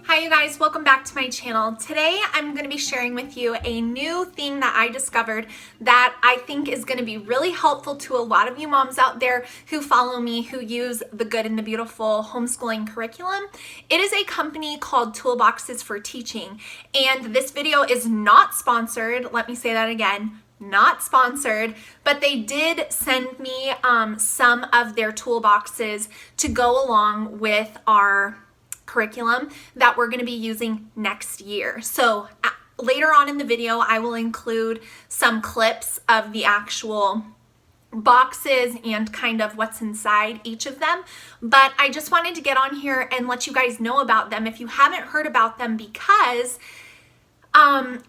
Hi you guys, welcome back to my channel. Today I'm going to be sharing with you a new thing that I discovered that I think is going to be really helpful to a lot of you moms out there who follow me, who use the Good and the Beautiful homeschooling curriculum. It is a company called Toolboxes for Teaching, and this video is not sponsored. Let me say that again. Not sponsored, but they did send me some of their toolboxes to go along with our curriculum that we're going to be using next year. So later on in the video, I will include some clips of the actual boxes and kind of what's inside each of them. But I just wanted to get on here and let you guys know about them if you haven't heard about them, because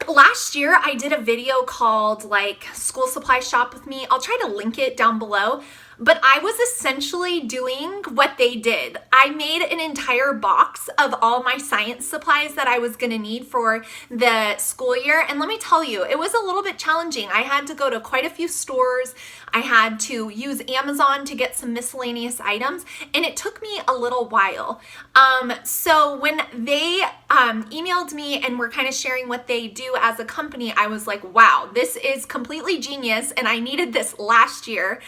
last year I did a video called like School Supply Shop with Me. I'll try to link it down below. But I was essentially doing what they did. I made an entire box of all my science supplies that I was gonna need for the school year. And let me tell you, it was a little bit challenging. I had to go to quite a few stores. I had to use Amazon to get some miscellaneous items, and it took me a little while. So when they emailed me and were kind of sharing what they do as a company, I was like, wow, this is completely genius, and I needed this last year.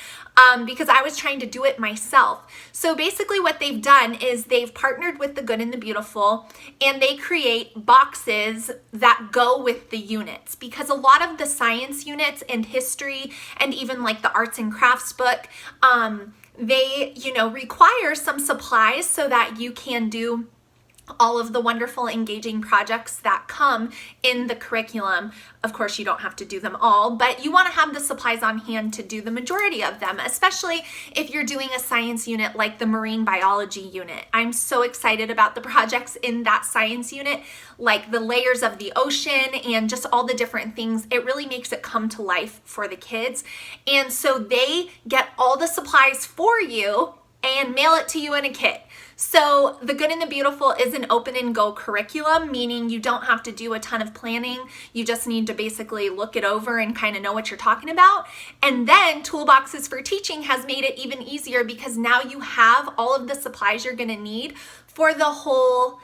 Because I was trying to do it myself. So basically what they've done is they've partnered with the Good and the Beautiful, and they create boxes that go with the units, because a lot of the science units and history and even like the arts and crafts book, they, require some supplies so that you can do all of the wonderful engaging projects that come in the curriculum. Of course, you don't have to do them all, but you want to have the supplies on hand to do the majority of them, especially if you're doing a science unit like the marine biology unit. I'm so excited about the projects in that science unit, like the layers of the ocean and just all the different things. It really makes it come to life for the kids. And so they get all the supplies for you and mail it to you in a kit. So the Good and the Beautiful is an open and go curriculum, meaning you don't have to do a ton of planning. You just need to basically look it over and kind of know what you're talking about. And then Toolboxes for Teaching has made it even easier, because now you have all of the supplies you're going to need for the whole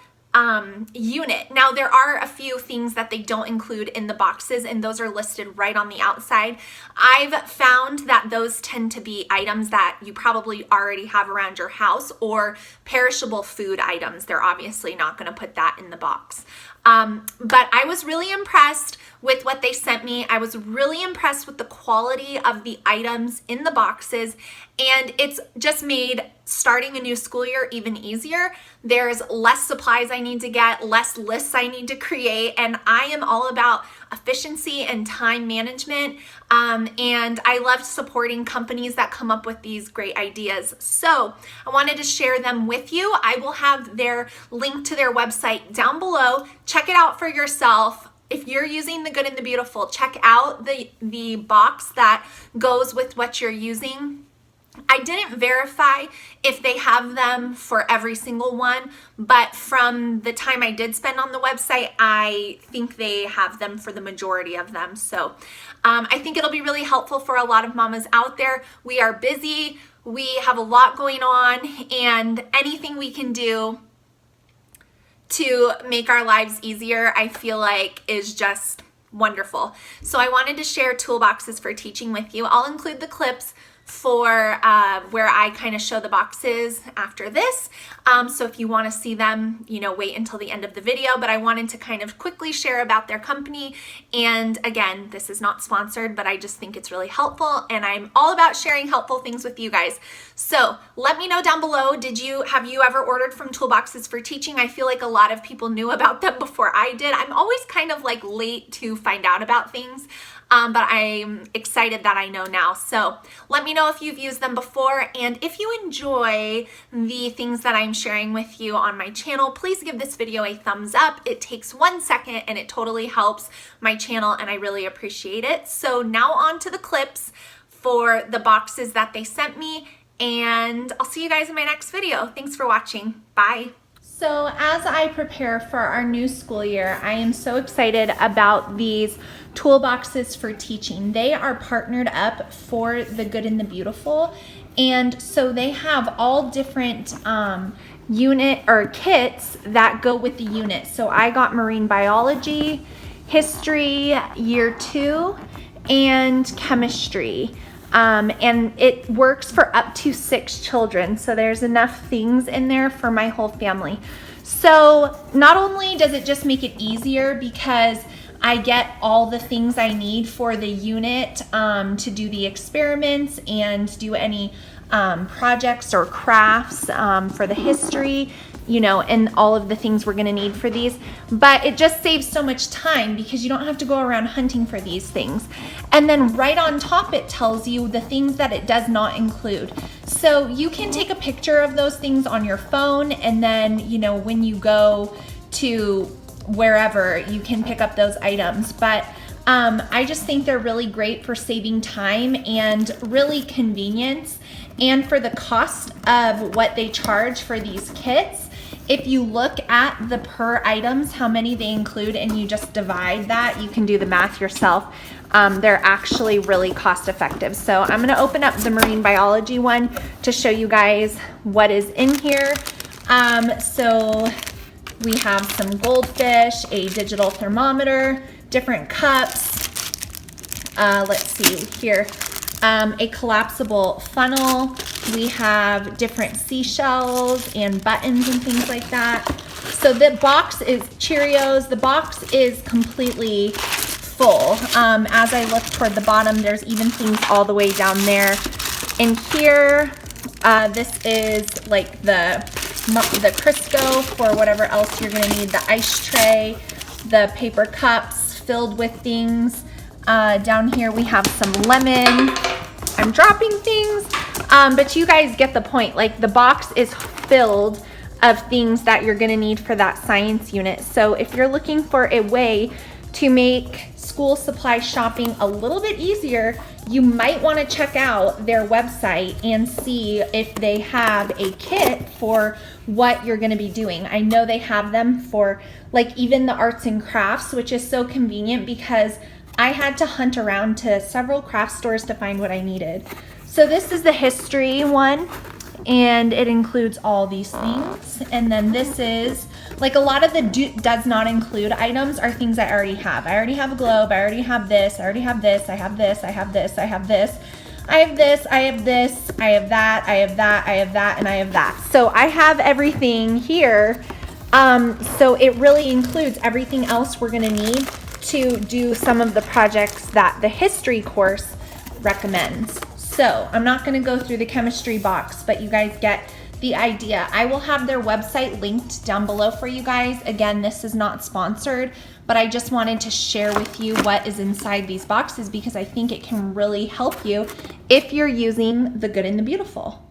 unit. Now there are a few things that they don't include in the boxes, and those are listed right on the outside. I've found that those tend to be items that you probably already have around your house, or perishable food items. They're obviously not going to put that in the box. But I was really impressed with what they sent me. I was really impressed with the quality of the items in the boxes, and it's just made starting a new school year even easier. There's less supplies I need to get, less lists I need to create, and I am all about efficiency and time management, and I love supporting companies that come up with these great ideas. So I wanted to share them with you. I will have their link to their website down below. Check it out for yourself. If you're using the Good and the Beautiful, check out the box that goes with what you're using. I didn't verify if they have them for every single one, but from the time I did spend on the website, I think they have them for the majority of them. So I think it'll be really helpful for a lot of mamas out there. We are busy, we have a lot going on, and anything we can do to make our lives easier, I feel like is just wonderful. So I wanted to share Toolboxes for Teaching with you. I'll include the clips for where I kind of show the boxes after this. So if you want to see them, wait until the end of the video, but I wanted to kind of quickly share about their company. And again, this is not sponsored, but I just think it's really helpful, and I'm all about sharing helpful things with you guys. So let me know down below, have you ever ordered from Toolboxes for Teaching? I feel like a lot of people knew about them before I did. I'm always kind of like late to find out about things. But I'm excited that I know now. So let me know if you've used them before, and if you enjoy the things that I'm sharing with you on my channel, please give this video a thumbs up. It takes 1 second and it totally helps my channel, and I really appreciate it. So now on to the clips for the boxes that they sent me, and I'll see you guys in my next video. Thanks for watching. Bye. So as I prepare for our new school year, I am so excited about these Toolboxes for Teaching. They are partnered up for the Good and the Beautiful, and so they have all different unit or kits that go with the unit. So I got marine biology, history, year 2, and chemistry. And it works for up to 6 children. So there's enough things in there for my whole family. So not only does it just make it easier because I get all the things I need for the unit to do the experiments and do any projects or crafts for the history, you know, and all of the things we're gonna need for these, but it just saves so much time because you don't have to go around hunting for these things. And then right on top, it tells you the things that it does not include. So you can take a picture of those things on your phone, and then, you know, when you go to wherever, you can pick up those items. But I just think they're really great for saving time and really convenience. And for the cost of what they charge for these kits, if you look at the per items, how many they include, and you just divide that, you can do the math yourself. They're actually really cost effective. So I'm gonna open up the marine biology one to show you guys what is in here. So we have some goldfish, a digital thermometer, different cups. Let's see here. A collapsible funnel. We have different seashells and buttons and things like that. So the box is Cheerios. The box is completely full. As I look toward the bottom, there's even things all the way down there. And here, this is like the Crisco for whatever else you're gonna need. The ice tray, the paper cups filled with things. Down here we have some lemon. I'm dropping things, but you guys get the point. Like, the box is filled of things that you're gonna need for that science unit. So if you're looking for a way to make school supply shopping a little bit easier, you might wanna check out their website and see if they have a kit for what you're gonna be doing. I know they have them for like even the arts and crafts, which is so convenient because I had to hunt around to several craft stores to find what I needed. So this is the history one, and it includes all these things. And then this is, like, a lot of the does not include items are things I already have. I already have a globe, I already have this, I already have this, I have this, I have this, I have this. I have this, I have this, I have that, I have that, I have that, and I have that. So I have everything here. So it really includes everything else we're gonna need to do some of the projects that the history course recommends. So I'm not gonna go through the chemistry box, but you guys get the idea. I will have their website linked down below for you guys. Again, this is not sponsored, but I just wanted to share with you what is inside these boxes because I think it can really help you if you're using the Good and the Beautiful.